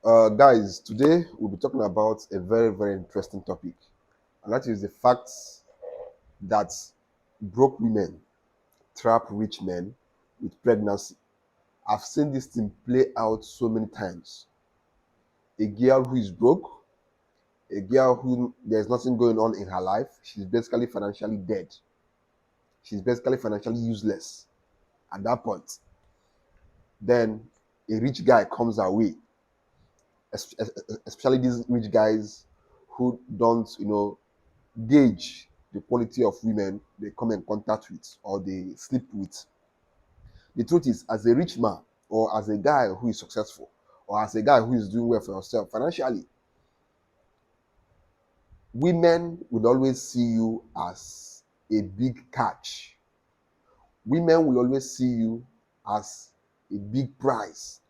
Guys, today we'll be talking about a very, very interesting topic, and that is the fact that broke women trap rich men with pregnancy. I've seen this thing play out so many times. A girl who is broke, a girl who there's nothing going on in her life, she's basically financially dead. She's basically financially useless at that point. Then a rich guy comes her way, especially these rich guys who don't, gauge the quality of women they come in contact with or they sleep with. The truth is, as a rich man or as a guy who is successful or as a guy who is doing well for yourself financially, women will always see you as a big catch. Women will always see you as a big prize.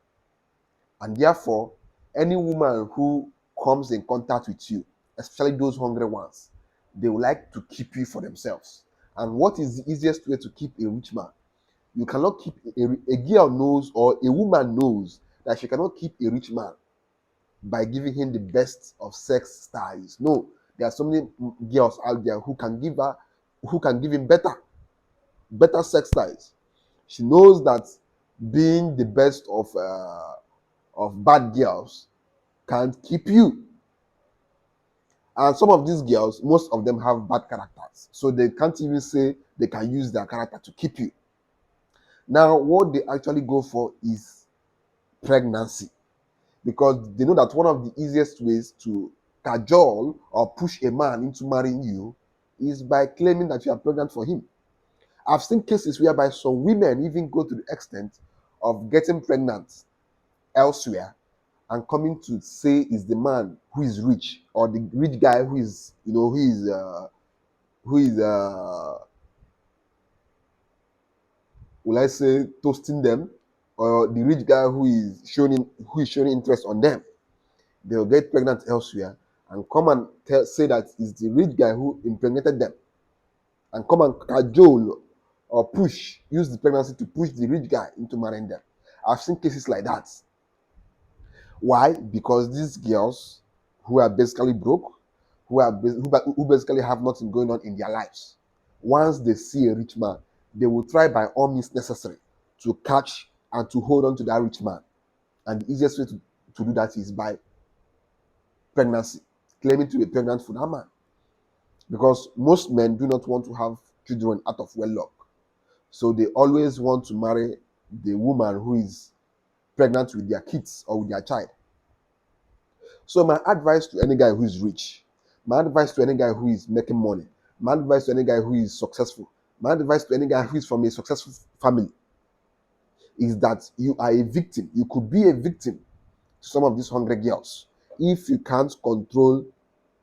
And therefore, any woman who comes in contact with you, especially those hungry ones, they would like to keep you for themselves. And what is the easiest way to keep a rich man? You cannot keep a girl knows or a woman knows that she cannot keep a rich man by giving him the best of sex styles. No, there are so many girls out there who can give him better sex styles. She knows that being the best of bad girls can't keep you. And some of these girls, most of them have bad characters. So they can't even say they can use their character to keep you. Now, what they actually go for is pregnancy. Because they know that one of the easiest ways to cajole or push a man into marrying you is by claiming that you are pregnant for him. I've seen cases whereby some women even go to the extent of getting pregnant elsewhere and coming to say is the man who is rich or the rich guy who is who is will I say toasting them, or the rich guy who is showing interest on them. They'll get pregnant elsewhere and come and say that it's the rich guy who impregnated them, and come and cajole or use the pregnancy to push the rich guy into marrying them. I've seen cases like that. Why? Because these girls who are basically broke, who basically have nothing going on in their lives, once they see a rich man, they will try by all means necessary to catch and to hold on to that rich man. And the easiest way to do that is by pregnancy, claiming to be pregnant for that man. Because most men do not want to have children out of wedlock. So they always want to marry the woman who is pregnant with their kids or with their child. So my advice to any guy who is rich, my advice to any guy who is making money, my advice to any guy who is successful, my advice to any guy who is from a successful family is that you are a victim. You could be a victim to some of these hungry girls if you can't control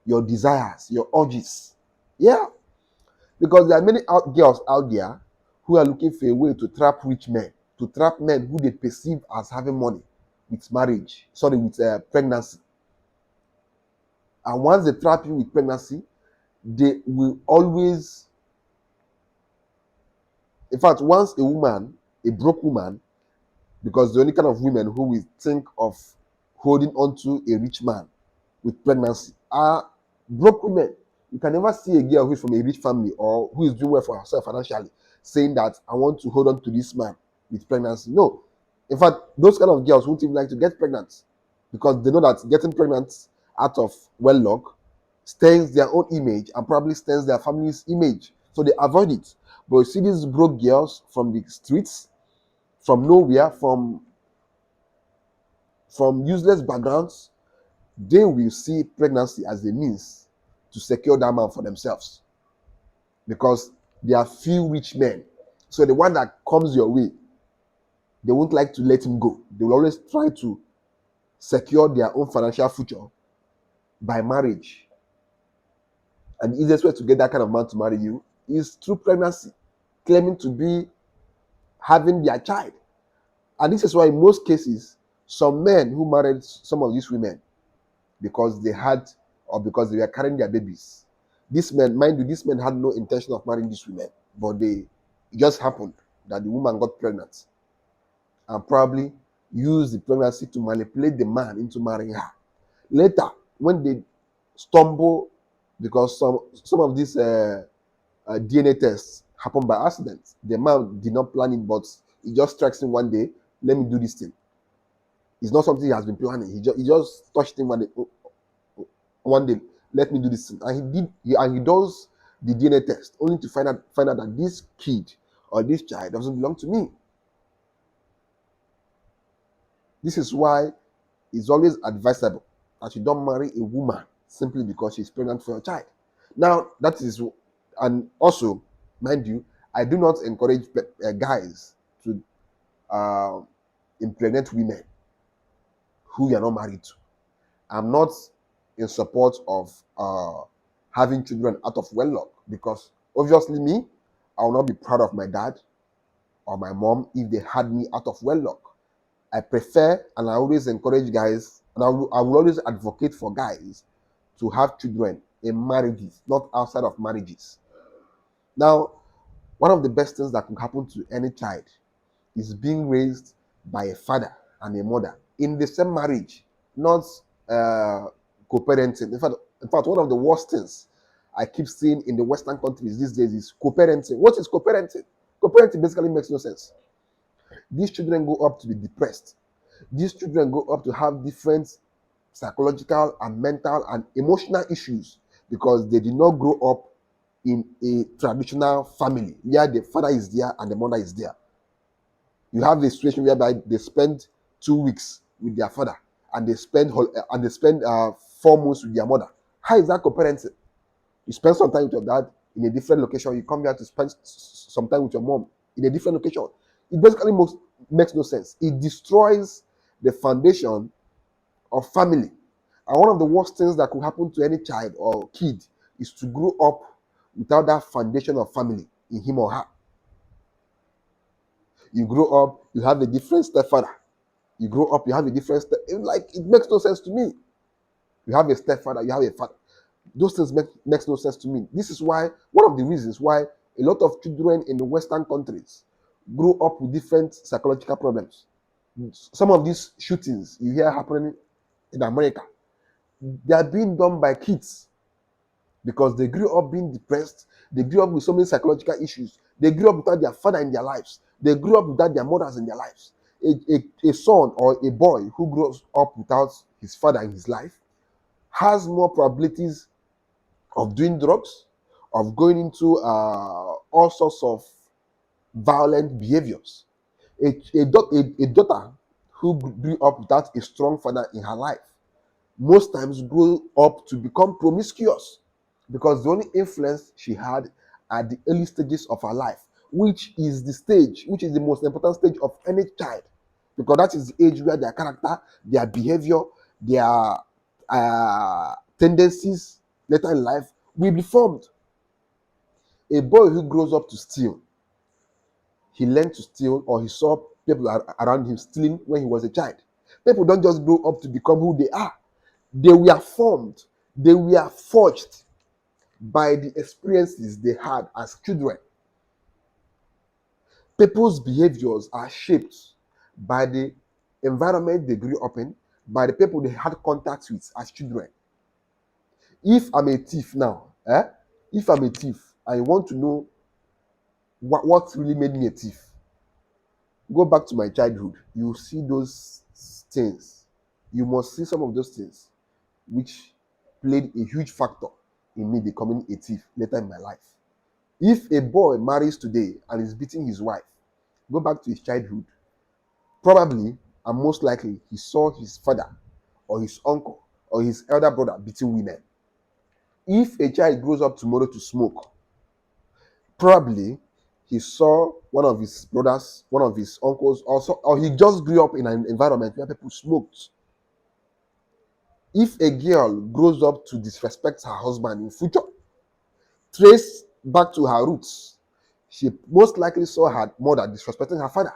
your desires, your urges. Yeah, because there are many girls out there who are looking for a way to trap rich men, to trap men who they perceive as having money with pregnancy. And once they trap you with pregnancy, they will always, in fact, once a broke woman, because the only kind of women who will think of holding on to a rich man with pregnancy are broke women. You can never see a girl who is from a rich family or who is doing well for herself financially saying that I want to hold on to this man with pregnancy. No. In fact, those kind of girls won't even like to get pregnant because they know that getting pregnant out of wedlock stains their own image and probably stains their family's image. So they avoid it. But you see these broke girls from the streets, from nowhere, from useless backgrounds, they will see pregnancy as a means to secure that man for themselves because there are few rich men. So the one that comes your way, they won't like to let him go. They will always try to secure their own financial future by marriage. And the easiest way to get that kind of man to marry you is through pregnancy, claiming to be having their child. And this is why in most cases, some men who married some of these women because they had or because they were carrying their babies. These men, mind you, these men had no intention of marrying these women, but it just happened that the woman got pregnant. And probably use the pregnancy to manipulate the man into marrying her. Later, when they stumble, because some of these DNA tests happen by accident, the man did not plan it, but he just strikes him one day. Let me do this thing. It's not something he has been planning. He just touched him one day. One day, let me do this thing, and he does the DNA test only to find out that this kid or this child doesn't belong to me. This is why it's always advisable that you don't marry a woman simply because she's pregnant for your child. Now, that is, and also, mind you, I do not encourage guys to uh, impregnate women who you are not married to. I'm not in support of having children out of wedlock, because obviously me, I will not be proud of my dad or my mom if they had me out of wedlock. I prefer, and I always encourage guys, and I will always advocate for guys to have children in marriages, not outside of marriages. Now, one of the best things that can happen to any child is being raised by a father and a mother in the same marriage, not co-parenting. In fact, one of the worst things I keep seeing in the Western countries these days is co-parenting. What is co-parenting? Co-parenting basically makes no sense. These children go up to be depressed. These children go up to have different psychological and mental and emotional issues because they did not grow up in a traditional family where the father is there and the mother is there. You have a situation whereby they spend 2 weeks with their father and they spend 4 months with their mother. How is that co-parenting? You spend some time with your dad in a different location. You come here to spend some time with your mom in a different location. It basically makes no sense. It destroys the foundation of family. And one of the worst things that could happen to any child or kid is to grow up without that foundation of family in him or her. You grow up, you have a different stepfather. You grow up, you have a different it makes no sense to me. You have a stepfather, you have a father. Those things makes no sense to me. This is why, one of the reasons why a lot of children in the Western countries grow up with different psychological problems. Some of these shootings you hear happening in America, they are being done by kids because they grew up being depressed. They grew up with so many psychological issues. They grew up without their father in their lives. They grew up without their mothers in their lives. A son or a boy who grows up without his father in his life has more probabilities of doing drugs, of going into all sorts of violent behaviors. A daughter who grew up without a strong father in her life most times grow up to become promiscuous because the only influence she had at the early stages of her life, which is the most important stage of any child, because that is the age where their character, their behavior, their tendencies later in life will be formed. A boy who grows up to steal, he learned to steal, or he saw people around him stealing when he was a child. People don't just grow up to become who they are. They were formed, they were forged by the experiences they had as children. People's behaviors are shaped by the environment they grew up in, by the people they had contact with as children. If I'm a thief now, if I'm a thief, I want to know what really made me a thief. Go back to my childhood. You see those things. You must see some of those things which played a huge factor in me becoming a thief later in my life. If a boy marries today and is beating his wife, go back to his childhood. Probably and most likely he saw his father or his uncle or his elder brother beating women. If a child grows up tomorrow to smoke, probably he saw one of his brothers, one of his uncles, also, or he just grew up in an environment where people smoked. If a girl grows up to disrespect her husband in future, trace back to her roots, she most likely saw her mother disrespecting her father.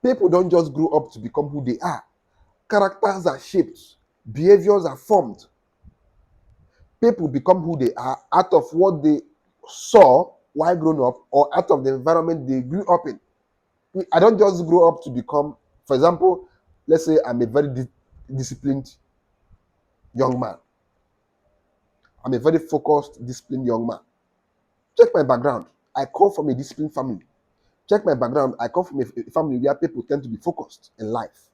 People don't just grow up to become who they are. Characters are shaped, behaviors are formed. People become who they are out of what they saw while growing up or out of the environment they grew up in. I don't just grow up to become For example, let's say I'm a very disciplined young man. I'm a very focused, disciplined young man. Check my background. I come from a disciplined family. Check my background. I come from a family where people tend to be focused in life.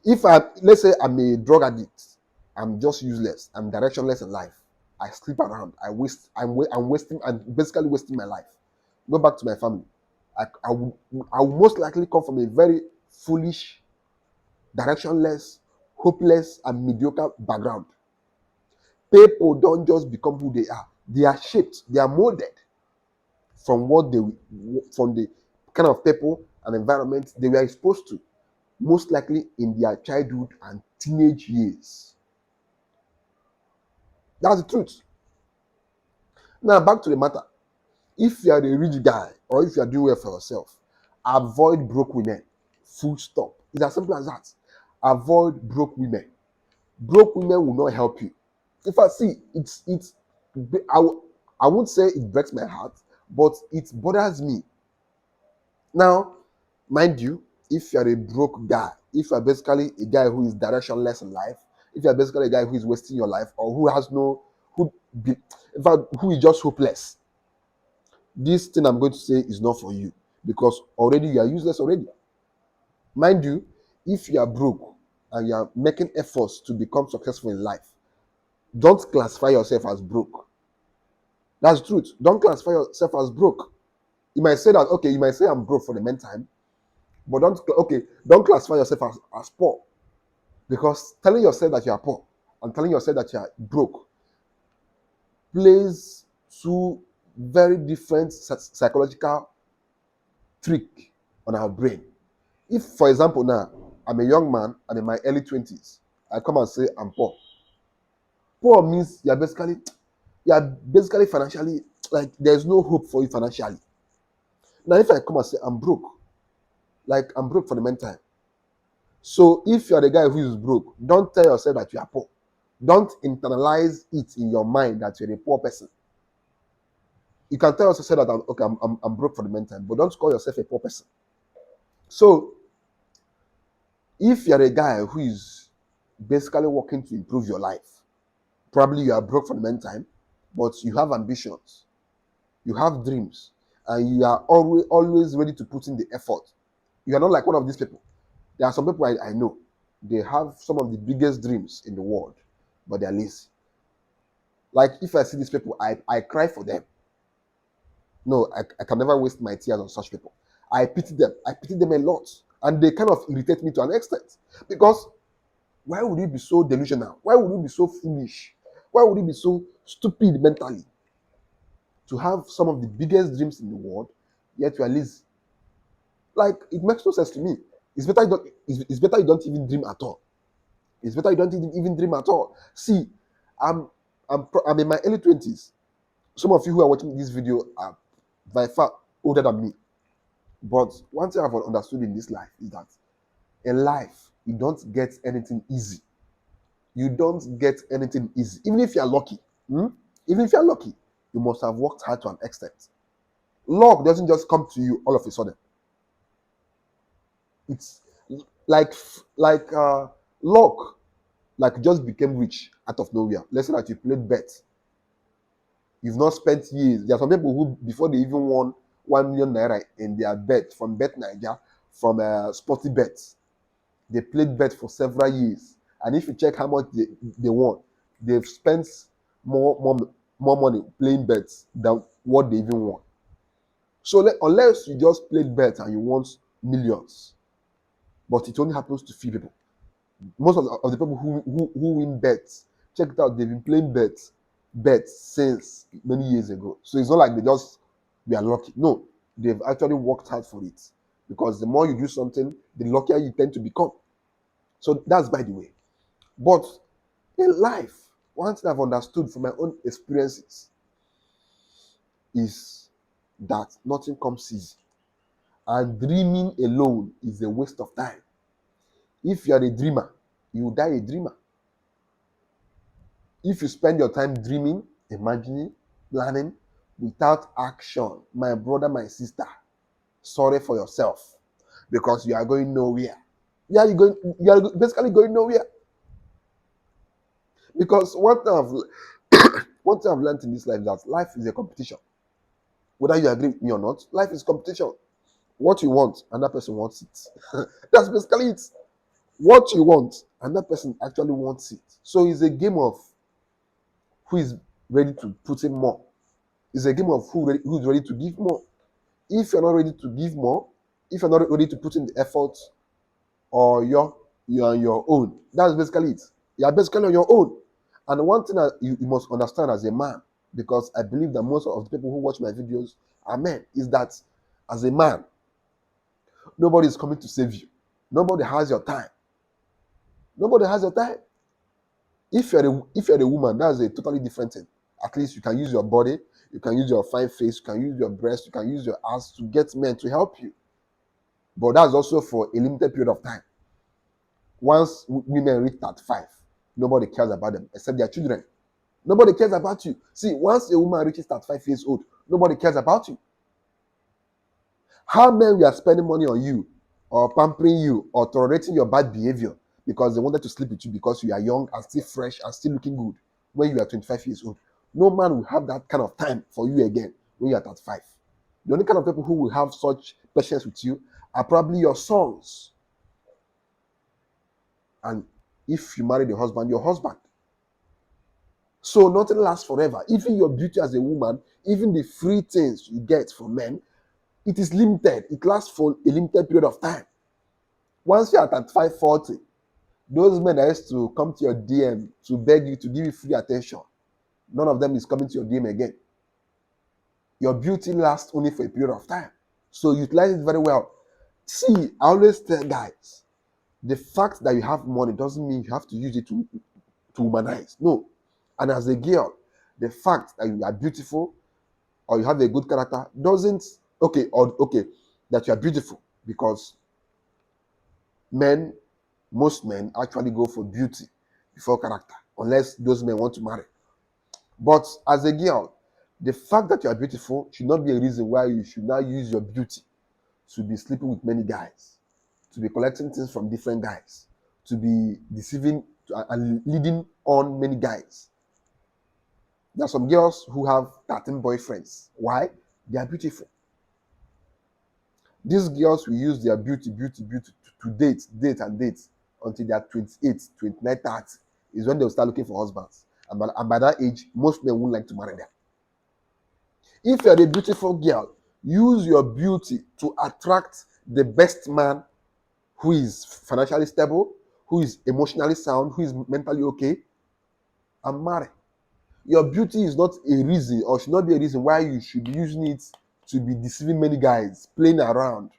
If let's say I'm a drug addict, I'm just useless. I'm directionless in life. I sleep around. I'm wasting. I'm basically wasting my life. Go back to my family. I will most likely come from a very foolish, directionless, hopeless, and mediocre background. People don't just become who they are. They are shaped. They are molded from from the kind of people and environment they were exposed to, most likely in their childhood and teenage years. That's the truth. Now back to the matter. If you are a rich guy or if you are doing well for yourself, avoid broke women. Full stop. It's as simple as that. Avoid broke women. Broke women will not help you. If I see it's I, I won't say it breaks my heart, but it bothers me. Now, mind you, if you're a broke guy, if you're basically a guy who is directionless in life, if you're basically a guy who is wasting your life or who has no who be, in fact who is just hopeless, this thing I'm going to say is not for you because already you are useless already. Mind you, if you are broke and you are making efforts to become successful in life, don't classify yourself as broke. That's the truth. Don't classify yourself as broke. You might say that, okay, you might say I'm broke for the meantime, but don't classify yourself as poor. Because telling yourself that you are poor and telling yourself that you are broke plays two very different psychological trick on our brain. If, for example, now I'm a young man, I'm in my early 20s, I come and say I'm poor. Poor means you're basically financially like there's no hope for you financially. Now, if I come and say I'm broke, like I'm broke for the meantime. So if you're the guy who is broke, don't tell yourself that you are poor. Don't internalize it in your mind that you're a poor person. You can tell yourself that I'm broke for the meantime, but don't call yourself a poor person. So if you're a guy who is basically working to improve your life, probably you are broke for the meantime, but you have ambitions, you have dreams, and you are always ready to put in the effort. You are not like one of these people. There are some people I know, they have some of the biggest dreams in the world, but they are lazy. Like if I see these people, I cry for them. No, I can never waste my tears on such people. I pity them. I pity them a lot. And they kind of irritate me to an extent. Because why would you be so delusional? Why would you be so foolish? Why would you be so stupid mentally to have some of the biggest dreams in the world, yet you are lazy? Like, it makes no sense to me. It's better you don't even dream at all. It's better you don't even dream at all. See, I'm I'm in my early 20s. Some of you who are watching this video are by far older than me. But one thing I've understood in this life is that in life, you don't get anything easy. You don't get anything easy. Even if you're lucky, even if you're lucky, you must have worked hard to an extent. Luck doesn't just come to you all of a sudden. It's like luck, like just became rich out of nowhere. Let's say that you played bets. You've not spent years. There are some people who, before they even won 1 million naira in their bet from Bet Niger, from Sporty Bets, they played bet for several years. And if you check how much they won, they've spent more, more, more money playing bets than what they even won. So unless you just played bets and you won millions, but it only happens to few people. Most of the people who win bets, check it out, they've been playing bets since many years ago. So it's not like they just we are lucky. No, they've actually worked hard for it. Because the more you do something, the luckier you tend to become. So that's by the way. But in life, one thing I've understood from my own experiences is that nothing comes easy. And dreaming alone is a waste of time. If you are a dreamer, you will die a dreamer. If you spend your time dreaming, imagining, planning without action, my brother, my sister, sorry for yourself because you are going nowhere. Where are you going? You are basically going nowhere. Because one thing I've learned in this life is that life is a competition. Whether you agree with me or not, life is competition. What you want, another person wants it. That's basically it. What you want, another person actually wants it. So it's a game of who is ready to put in more. It's a game of who's ready to give more. If you're not ready to give more, if you're not ready to put in the effort, or you're on your own, that's basically it. You're basically on your own. And one thing that you must understand as a man, because I believe that most of the people who watch my videos are men, is that as a man, nobody is coming to save you. Nobody has your time. Nobody has your time. If you're a woman, that's a totally different thing. At least you can use your body, you can use your fine face, you can use your breast, you can use your ass to get men to help you. But that's also for a limited period of time. Once women reach 35, nobody cares about them except their children. Nobody cares about you. See, once a woman reaches 35 years old, nobody cares about you. How men we are spending money on you, or pampering you, or tolerating your bad behavior because they wanted to sleep with you because you are young and still fresh and still looking good when you are 25 years old. No man will have that kind of time for you again when you are 35. The only kind of people who will have such patience with you are probably your sons. And if you marry the husband, your husband. So nothing lasts forever. Even your beauty as a woman, even the free things you get from men, it is limited. It lasts for a limited period of time. Once you're at 35, 40, those men that used to come to your DM to beg you to give you free attention, none of them is coming to your DM again. Your beauty lasts only for a period of time. So utilize it very well. See, I always tell guys, the fact that you have money doesn't mean you have to use it to womanize. No. And as a girl, the fact that you are beautiful or you have a good character doesn't that you are beautiful, because most men actually go for beauty before character, unless those men want to marry. But as a girl, the fact that you are beautiful should not be a reason why you should now use your beauty to be sleeping with many guys, to be collecting things from different guys, to be deceiving and leading on many guys. There are some girls who have 13 boyfriends. Why? They are beautiful. These girls will use their beauty to date until they are 28, 29, 30. Is when they'll start looking for husbands. And by that age, most men won't like to marry them. If you're a beautiful girl, use your beauty to attract the best man who is financially stable, who is emotionally sound, who is mentally okay, and marry. Your beauty is not a reason, or should not be a reason why you should be using it to be deceiving many guys, playing around,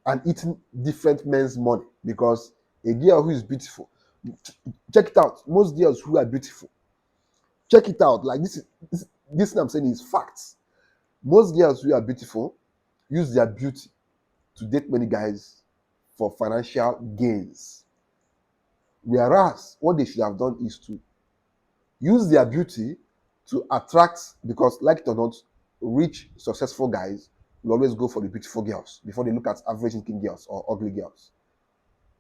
and eating different men's money. Because a girl who is beautiful, check it out. Most girls who are beautiful, check it out. Like this thing I'm saying is facts. Most girls who are beautiful use their beauty to date many guys for financial gains. Whereas what they should have done is to use their beauty to attract, because like it or not, rich, successful guys will always go for the beautiful girls before they look at average looking girls or ugly girls.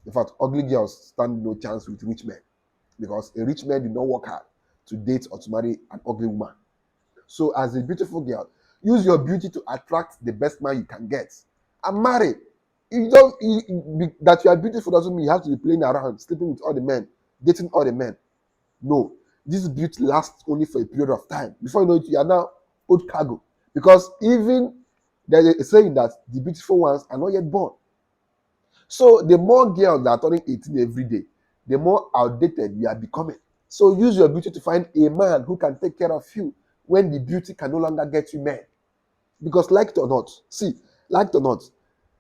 In fact, ugly girls stand no chance with rich men, because a rich man did not work hard to date or to marry an ugly woman. So as a beautiful girl, use your beauty to attract the best man you can get and marry. That you are beautiful doesn't mean you have to be playing around, sleeping with all the men, dating all the men. No, this beauty lasts only for a period of time. Before you know it, you are now old cargo. Because even there is a saying that the beautiful ones are not yet born. So the more girls that are turning 18 every day, the more outdated we are becoming. So use your beauty to find a man who can take care of you when the beauty can no longer get you men. Because like it or not, like it or not,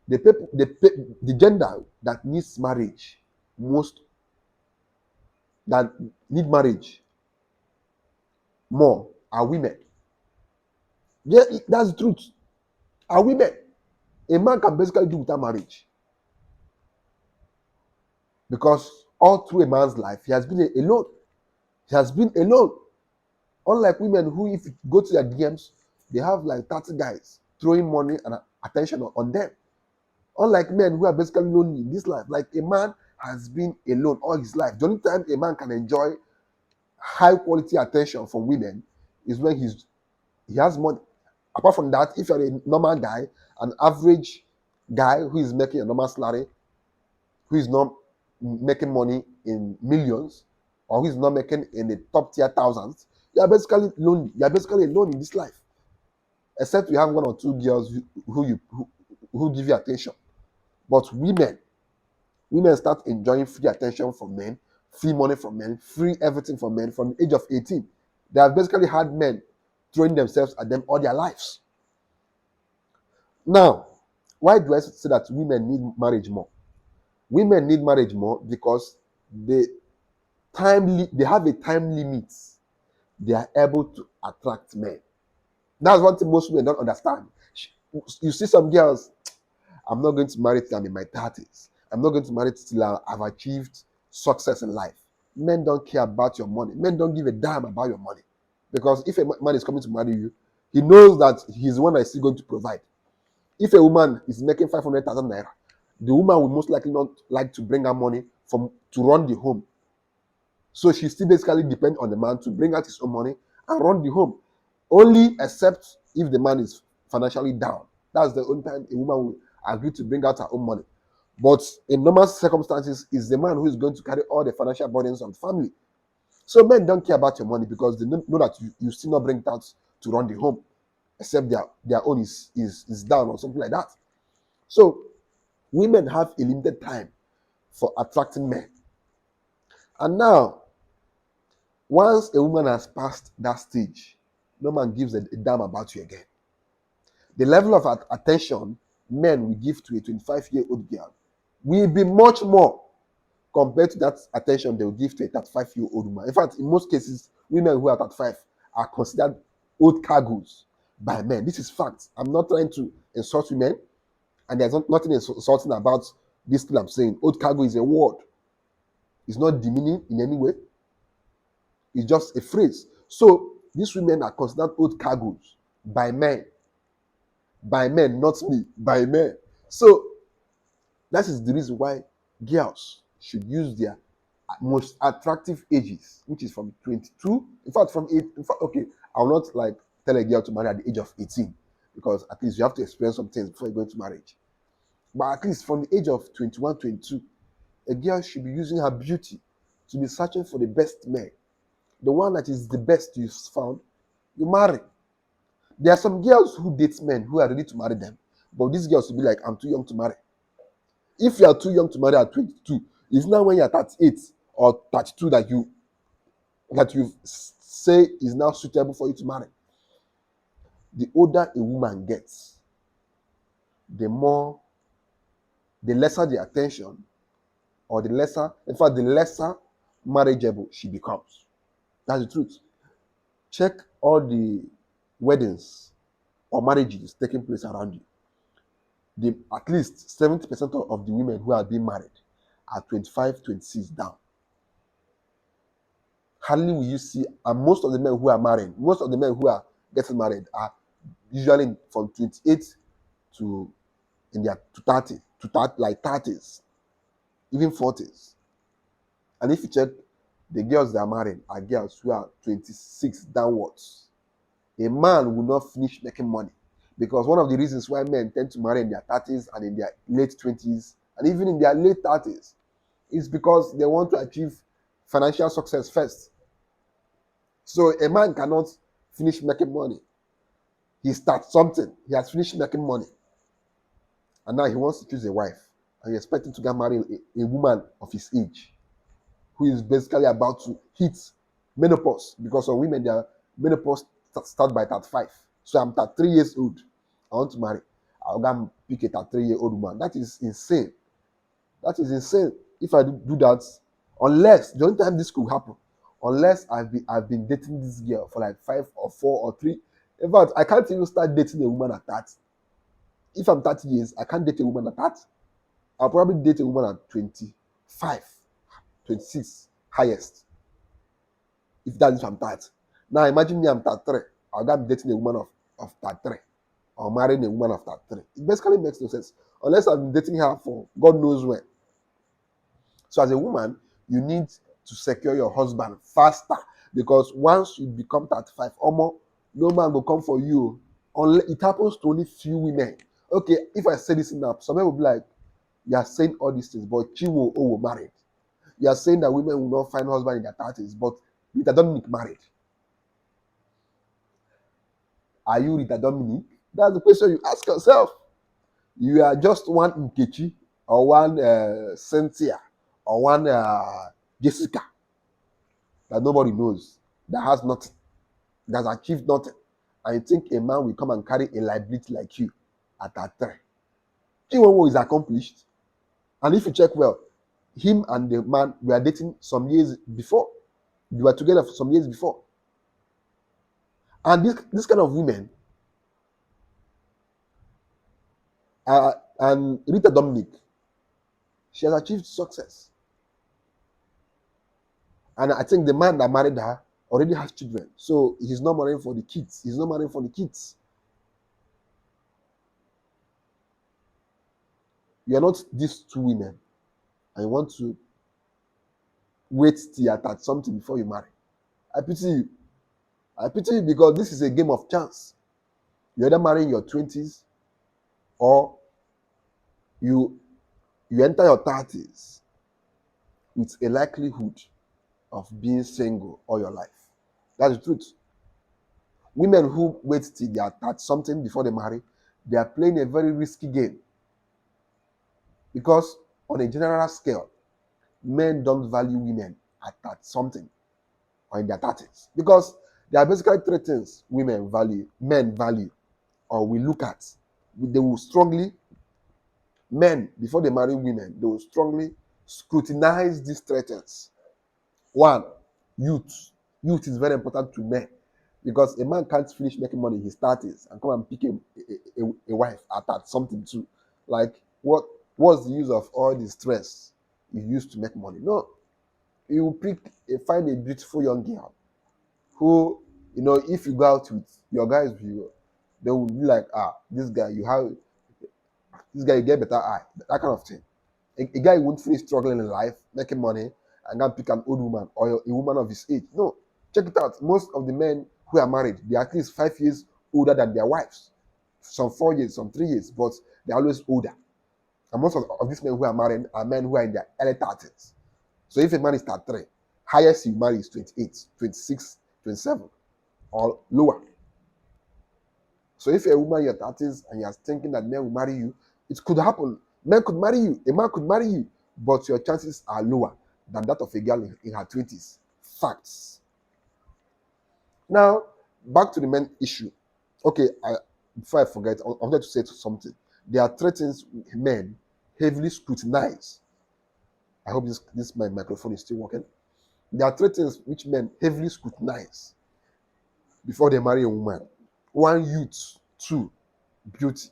the gender that needs marriage most, that need marriage more, are women. Yeah, that's the truth. Are women. A man can basically do without marriage, because all through a man's life he has been alone. He has been alone. Unlike women who, if you go to their DMs, they have like 30 guys throwing money and attention on them. Unlike men who are basically lonely in this life, like a man has been alone all his life. The only time a man can enjoy high quality attention from women is when he has money. Apart from that, if you're a normal guy, an average guy who is making a normal salary, who is not making money in millions, or who is not making in the top tier thousands, you are basically lonely. You are basically alone in this life, except you have one or two girls who give you attention. But women start enjoying free attention from men, free money from men, free everything from men from the age of 18. They have basically had men throwing themselves at them all their lives. Now, why do I say that women need marriage more? Women need marriage more because they they have a time limit. They are able to attract men. That's one thing most women don't understand. You see some girls, I'm not going to marry till I'm in my 30s. I'm not going to marry till I've achieved success in life. Men don't care about your money. Men don't give a damn about your money. Because if a man is coming to marry you, he knows that he's the one that is still going to provide. If a woman is making 500,000 naira, the woman will most likely not like to bring her money to run the home. So she still basically depend on the man to bring out his own money and run the home. Only except if the man is financially down. That's the only time a woman will agree to bring out her own money. But in normal circumstances, it's the man who is going to carry all the financial burdens on the family. So men don't care about your money because they know that you still not bring it out to run the home, except their own is down or something like that. So women have a limited time for attracting men. And now, once a woman has passed that stage, no man gives a damn about you again. The level of attention men will give to a 25-year-old girl will be much more compared to that attention they will give to a 35-year-old woman. In fact, in most cases, women who are 35 are considered old cargoes by men. This is fact. I'm not trying to insult women, and there's nothing insulting about this thing I'm saying. Old cargo is a word. It's not demeaning in any way. It's just a phrase. So these women are considered old cargoes by men. By men, not me, by men. So that is the reason why girls should use their most attractive ages, which is from 22. In fact, okay, I will not like tell a girl to marry at the age of 18 because at least you have to experience some things before you go into marriage. But at least from the age of 21, 22, a girl should be using her beauty to be searching for the best man. The one that is the best you've found, you marry. There are some girls who date men who are ready to marry them, but these girls will be like, I'm too young to marry. If you are too young to marry at 22, it's now when you're 38 or 32 that you say is now suitable for you to marry. The older a woman gets, the lesser the attention, or the lesser marriageable she becomes. That's the truth. Check all the weddings or marriages taking place around you. At least 70% of the women who are being married are 25, 26 down. Hardly will you see, and most of the men who are getting married are usually from 28 to in their to 30, like 30s, even 40s. And if you check, the girls that are married are girls who are 26 downwards. A man will not finish making money because one of the reasons why men tend to marry in their 30s and in their late 20s and even in their late 30s is because they want to achieve financial success first. So a man cannot finish making money. He starts something, he has finished making money, and now he wants to choose a wife, and he's expecting to get married a woman of his age who is basically about to hit menopause, because some women, their menopause start by 35. So I'm 33 years old, I want to marry. I'll go and pick a 33-year-old woman. That is insane. That is insane. If I do that, unless the only time this could happen, unless I've been dating this girl for like 5 or 4 or 3. In fact, I can't even start dating a woman at that. If I'm 30 years, I can't date a woman at that. I'll probably date a woman at 25, 26 highest. If that is from that. Now imagine me, I'm 33. I'll be dating a woman of 33 or marrying a woman of 33. It basically makes no sense. unless I've been dating her for God knows when. So as a woman, you need to secure your husband faster, because once you become 35 or more, no man will come for you. Unless it happens to only few women. Okay, if I say this enough, some people will be like, you are saying all these things, but Chinwo will married. You are saying that women will not find husband in their 30s, but Rita Dominic married. Are you Rita Dominic? That's the question you ask yourself. You are just one Nkechi or one Cynthia or one Jessica that nobody knows, that has nothing, that has achieved nothing. And you think a man will come and carry a liability like you at that time. Chinwo is accomplished. And if you check well, him and the man were dating some years before. They were together for some years before. And this kind of women, and Rita Dominic, she has achieved success. And I think the man that married her already has children. So he's not marrying for the kids. He's not marrying for the kids. You are not these two women, and you want to wait till you attach something before you marry. I pity you. I pity you, because this is a game of chance. You either marry in your 20s, or you enter your 30s with a likelihood of being single all your life. That's the truth. Women who wait till they attach something before they marry, they are playing a very risky game. Because on a general scale, men don't value women at that something or in their 30s. Because there are basically three things men value, or we look at. They will strongly, men, before they marry women, they will strongly scrutinize these three things. One, youth. Youth is very important to men, because a man can't finish making money in his 30s and come and pick a wife at something too. Like, what's the use of all the stress you used to make money? No, you find a beautiful young girl who, if you go out with your guys, they will be like, this guy, you get better eye, that kind of thing. A guy won't finish struggling in life, making money, and then pick an old woman or a woman of his age. No, check it out. Most of the men who are married, they're at least 5 years older than their wives. Some 4 years, some 3 years, but they're always older. And most of these men who are married are men who are in their early 30s. So if a man is 33, highest you marry is 28, 26, 27, or lower. So if you're a woman in your 30s and you're thinking that men will marry you, it could happen. Men could marry you. A man could marry you, but your chances are lower than that of a girl in her 20s. Facts. Now, back to the men issue. Okay, before I forget, I wanted to say something. There are three things men heavily scrutinize. I hope my microphone is still working. There are three things which men heavily scrutinize before they marry a woman. One, youth. Two, beauty.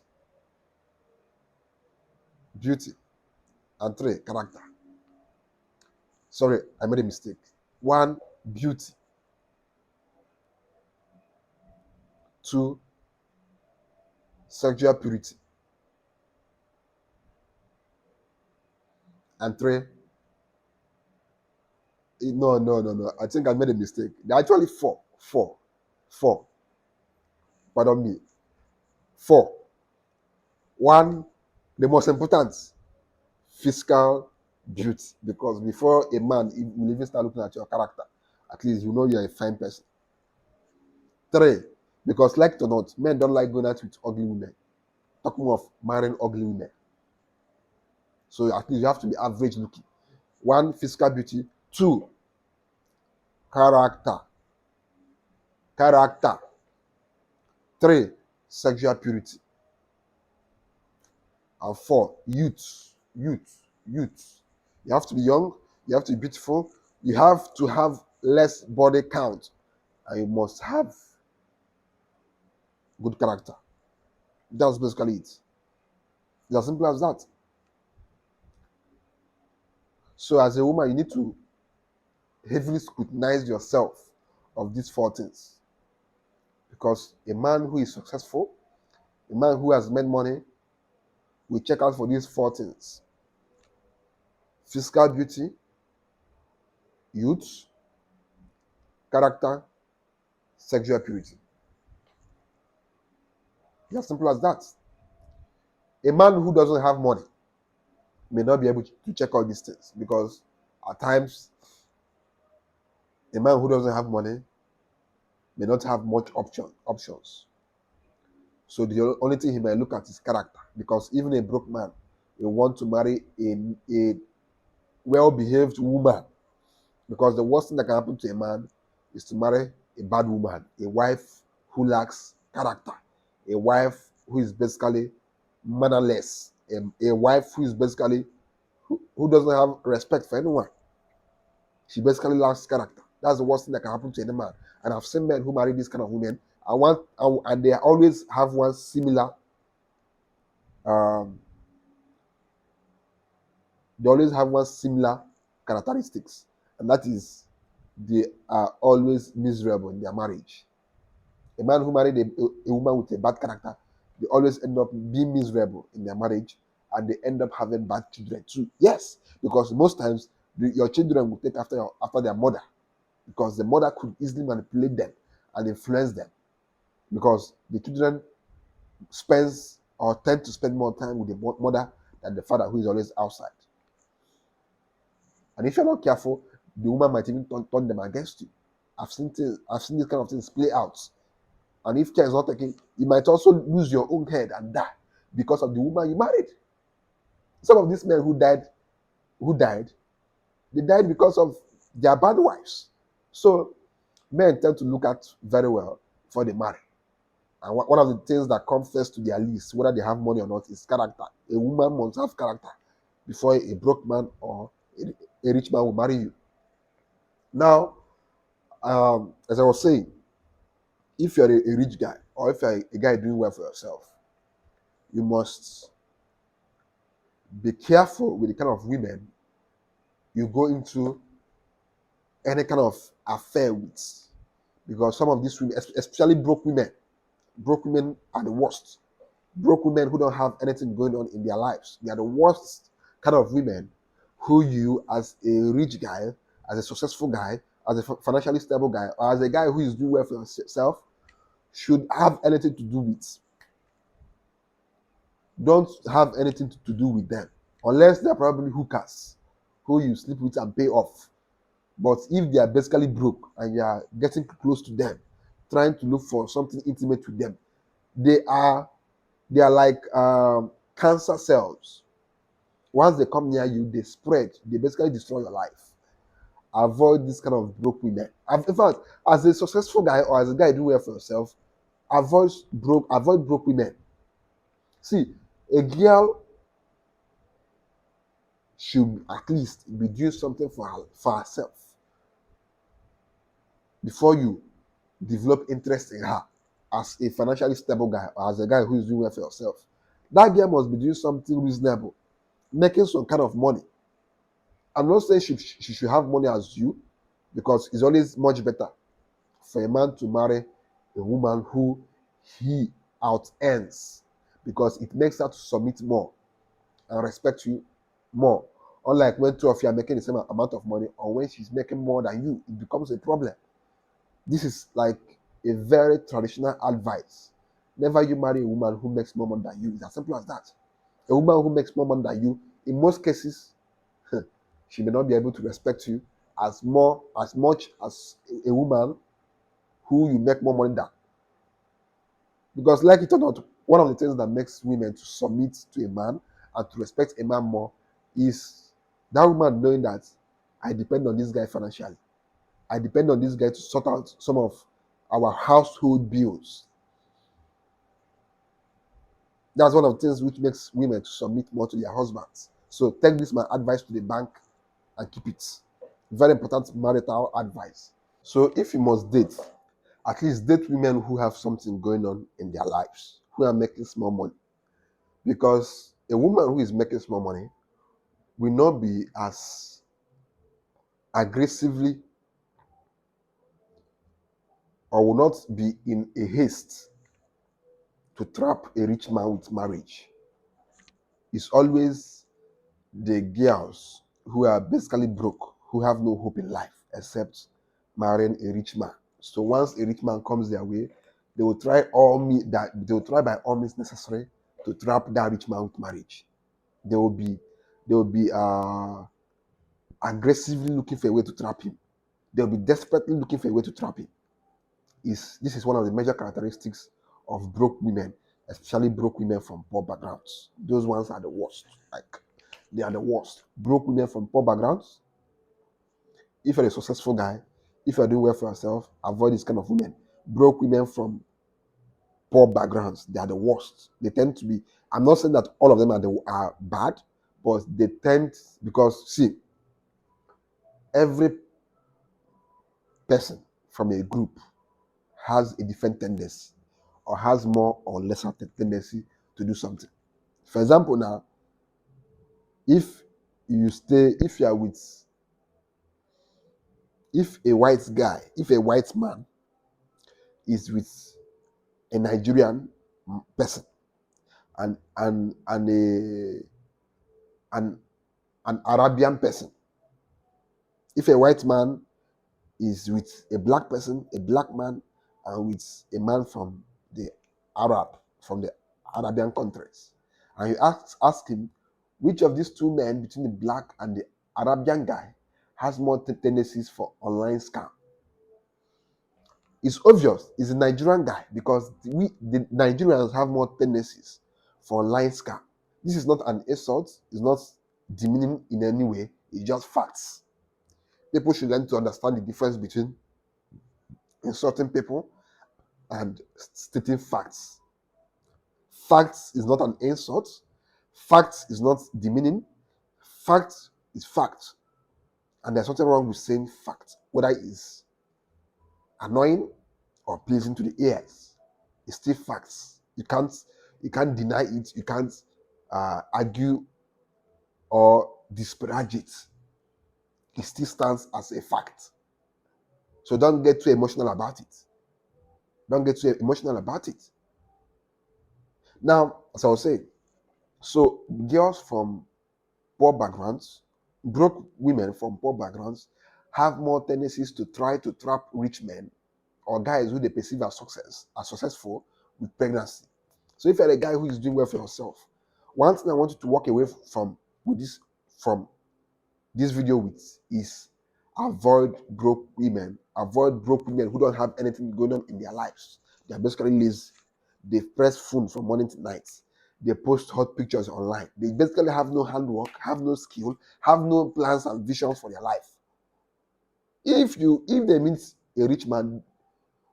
Beauty. And three, character. Sorry, I made a mistake. One, beauty. Two, sexual purity. And three, no. I think I made a mistake. There are actually four. Four. Pardon me. Four. One, the most important, physical beauty. Because before a man will even start looking at your character, at least you know you're a fine person. Three, because like it or not, men don't like going out with ugly women. Talking of marrying ugly women. So at least you have to be average looking. One, physical beauty. Two, character. Character. Three, sexual purity. And four, youth. Youth. You have to be young. You have to be beautiful. You have to have less body count. And you must have good character. That's basically it. It's as simple as that. So as a woman, you need to heavily scrutinize yourself of these four things. Because a man who is successful, a man who has made money, we check out for these four things: physical beauty, youth, character, sexual purity. It's as simple as that. A man who doesn't have money may not be able to check all these things, because at times a man who doesn't have money may not have much options. So the only thing he might look at is character, because even a broke man will want to marry a well-behaved woman, because the worst thing that can happen to a man is to marry a bad woman, a wife who lacks character, a wife who is basically mannerless, a wife who is basically who doesn't have respect for anyone. She basically lacks character. That's the worst thing that can happen to any man. And I've seen men who marry these kind of women, and they always have one similar. Um, they always have one similar characteristics, and that is they are always miserable in their marriage. A man who married a woman with a bad character, they always end up being miserable in their marriage, and they end up having bad children too. Yes, because most times your children will take after their mother, because the mother could easily manipulate them and influence them, because the children spends or tend to spend more time with the mother than the father, who is always outside. And if you're not careful, the woman might even turn them against you. I've seen this kind of things play out. And if care is not taken, you might also lose your own head and die because of the woman you married. Some of these men who died, they died because of their bad wives. So men tend to look at very well before they marry. And one of the things that comes first to their list, whether they have money or not, is character. A woman must have character before a broke man or a rich man will marry you. Now, as I was saying, if you're a rich guy, or if you're a guy doing well for yourself, you must be careful with the kind of women you go into any kind of affair with. Because some of these women, especially broke women are the worst. Broke women who don't have anything going on in their lives, they are the worst kind of women who you, as a rich guy, as a successful guy, as a financially stable guy, or as a guy who is doing well for yourself, should have anything to do with. Don't have anything to do with them, unless they're probably hookers who you sleep with and pay off. But if they are basically broke and you are getting close to them, trying to look for something intimate with them, they are like cancer cells. Once they come near you, they spread. They basically destroy your life. Avoid this kind of broke women. In fact, as a successful guy or as a guy doing well for yourself, avoid broke women. See, a girl should at least be doing something for herself before you develop interest in her as a financially stable guy or as a guy who is doing well for yourself. That girl must be doing something reasonable, making some kind of money. I'm not saying she should have money as you, because it's always much better for a man to marry a woman who he out earns, because it makes her to submit more and respect you more. Unlike when two of you are making the same amount of money, or when she's making more than you, it becomes a problem. This is like a very traditional advice. Never you marry a woman who makes more money than you. It's as simple as that. A woman who makes more money than you, in most cases, she may not be able to respect you as much as a woman who you make more money than. Because like it or not, one of the things that makes women to submit to a man and to respect a man more is that woman knowing that I depend on this guy financially. I depend on this guy to sort out some of our household bills. That's one of the things which makes women to submit more to their husbands. So take this my advice to the bank and keep it. Very important marital advice. So if you must date, at least date women who have something going on in their lives, who are making small money. Because a woman who is making small money will not be as aggressively, or will not be in a haste to trap a rich man with marriage. It's always the girls who are basically broke, who have no hope in life except marrying a rich man. So once a rich man comes their way, they will try by all means necessary to trap that rich man with marriage. They will be they will be aggressively looking for a way to trap him. They'll be desperately looking for a way to trap him. This is one of the major characteristics of broke women, especially broke women from poor backgrounds. Those ones are the worst. Like, they are the worst. Broke women from poor backgrounds. If you're a successful guy, if you're doing well for yourself, avoid this kind of women. Broke women from poor backgrounds, they are the worst. They tend to be. I'm not saying that all of them are bad, but they tend, because see, every person from a group has a different tendency, or has more or lesser tendency to do something. For example, now, if if you are with, if a white man is with a Nigerian person, and an Arabian person, if a white man is with a black person, a black man, and with a man from the from the Arabian countries, and you ask him which of these two men between the black and the Arabian guy has more tendencies for online scam. It's obvious it's the Nigerian guy, because the Nigerians have more tendencies for online scam. This is not an insult, it's not demeaning in any way, it's just facts. People should learn to understand the difference between insulting people and stating facts. Facts is not an insult. Facts is not demeaning. Fact is fact. And there's nothing wrong with saying fact, whether it's annoying or pleasing to the ears. It's still facts. You can't deny it. You can't argue or disparage it. It still stands as a fact. So don't get too emotional about it. Don't get too emotional about it. Now, as I was saying, so girls from poor backgrounds, broke women from poor backgrounds, have more tendencies to try to trap rich men or guys who they perceive as successful with pregnancy. So if you're a guy who is doing well for yourself, one thing I want you to walk away from this video with is avoid broke women. Avoid broke women who don't have anything going on in their lives. They're basically lazy. They press phone from morning to night. They post hot pictures online. They basically have no handwork, have no skill, have no plans and visions for their life. If they meet a rich man,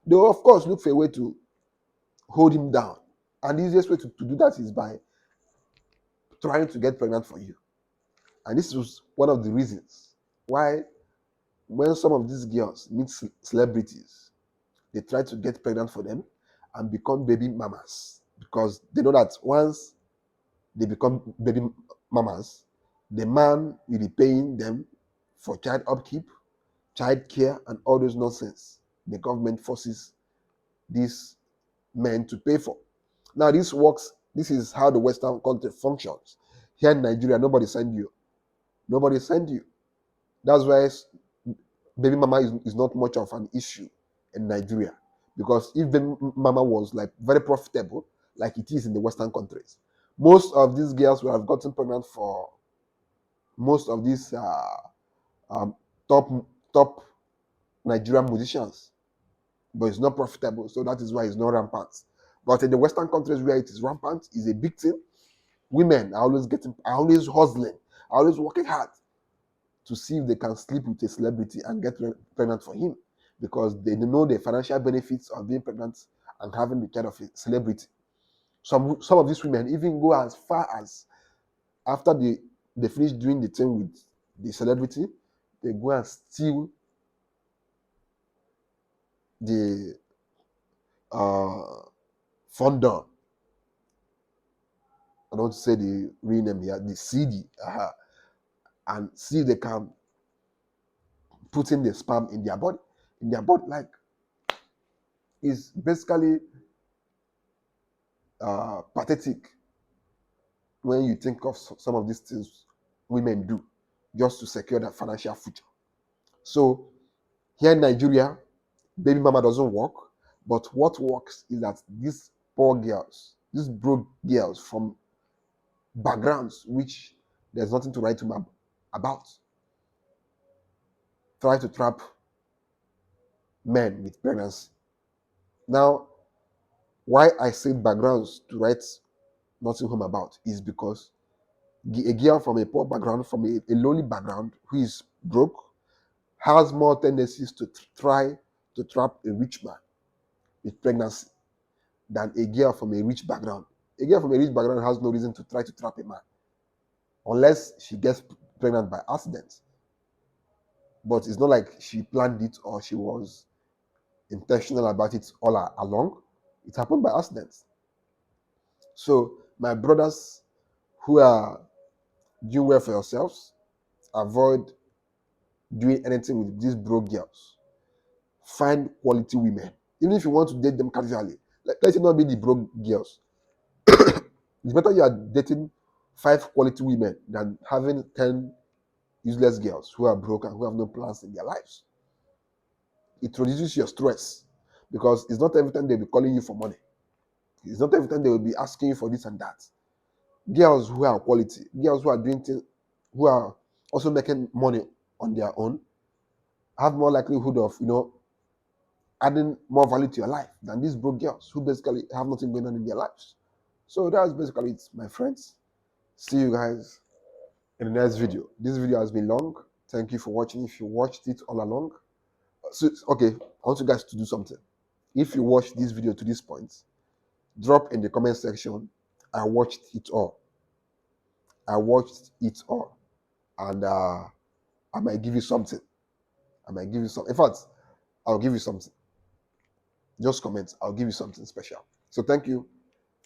they will of course look for a way to hold him down. And the easiest way to do that is by trying to get pregnant for you. And this was one of the reasons why, when some of these girls meet celebrities, they try to get pregnant for them and become baby mamas, because they know that once they become baby mamas, the man will be paying them for child upkeep, child care, and all those nonsense the government forces these men to pay for. Now, this works. This is how the Western country functions. Here in Nigeria, nobody send you. Nobody send you. That's why baby mama is not much of an issue in Nigeria. Because if baby mama was like very profitable, like it is in the Western countries, most of these girls would have gotten pregnant for most of these um, top top Nigerian musicians. But it's not profitable, so that is why it's not rampant. But in the Western countries where it is rampant, is a big thing. Women are always hustling, are always working hard to see if they can sleep with a celebrity and get pregnant for him, because they know the financial benefits of being pregnant and having the child of a celebrity. Some of these women even go as far as, after they finish doing the thing with the celebrity, they go and steal the fondant. I don't want to say the real name here, the CD, and see if they can put in the sperm in their body. Like, is basically pathetic. when you think of some of these things women do just to secure their financial future. So here in Nigeria, baby mama doesn't work, but what works is that these poor girls, these broke girls from backgrounds which there's nothing to write home about, try to trap men with pregnancy. Now, why I say backgrounds to write nothing home about is because a girl from a poor background, from a lonely background, who is broke, has more tendencies to try to trap a rich man with pregnancy than a girl from a rich background. A girl from a rich background has no reason to try to trap a man unless she gets pregnant by accident. But it's not like she planned it or she was intentional about it all along. It happened by accident. So, my brothers who are doing well for yourselves, avoid doing anything with these broke girls. Find quality women. Even if you want to date them casually, let it not be the broke girls. It's better you are dating 5 quality women than having 10 useless girls who are broken, who have no plans in their lives. It reduces your stress because it's not every time they'll be calling you for money. It's not every time they will be asking you for this and that. Girls who are quality, girls who are doing things, who are also making money on their own, have more likelihood of, adding more value to your life than these broke girls who basically have nothing going on in their lives. So that's basically it, my friends. See you guys in the next video. This video has been long. Thank you for watching. If you watched it all along, so okay, I want you guys to do something. If you watched this video to this point, drop in the comment section, I watched it all. I watched it all. And I might give you something. I might give you some. In fact, I'll give you something. Just comment. I'll give you something special. So thank you.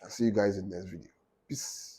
I'll see you guys in the next video. Peace.